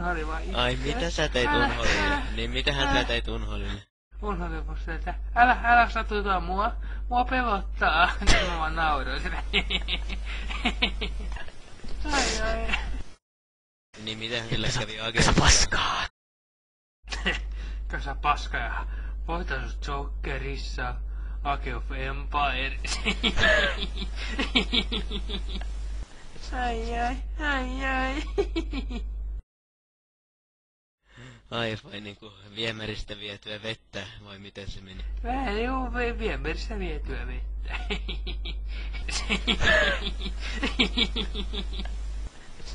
Unholi vaan itse. Ai mitä sä teit Unholille? Niin mitähän sä teit Unholille? Unholi musta, että älä satuta mua. Mua pelottaa. Niin mä vaan nauroin sitä. Ai. Niin mitähän sillä kävi Age? Kasä paskaa. Kasä paskaa ja voitan sut Jokerissa. Age of Empires. Ai. Ai vai niinku viemäristä vietyä vettä, vai miten se meni? Vähän juu viemäristä vietyä vettä.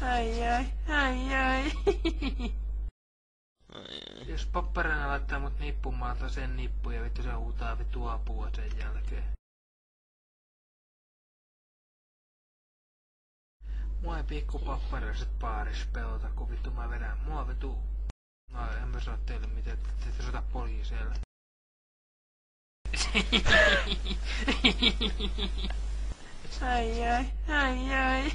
Ai. Jos Papparana laittaa mut nippumaan sen nippuja, vittu se huutaa vittu apua sen jälkeen. Mua ei pikku papparaiset baaris pelota, kun vittu mä vedän. Mua vittu... No en mä sano teille mitään, että te soita poliiseille. Ai.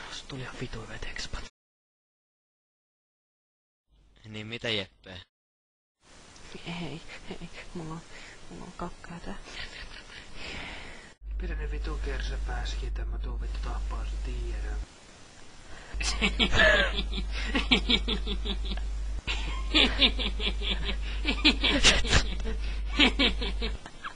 Jos tuli ihan vitu vetekspat. Niin mitä Jeppe? Hei, mulla on kakkaa tää. Pidä ne vitu kersä pääskiä, mä tuun vittu tappaa sun tiedän.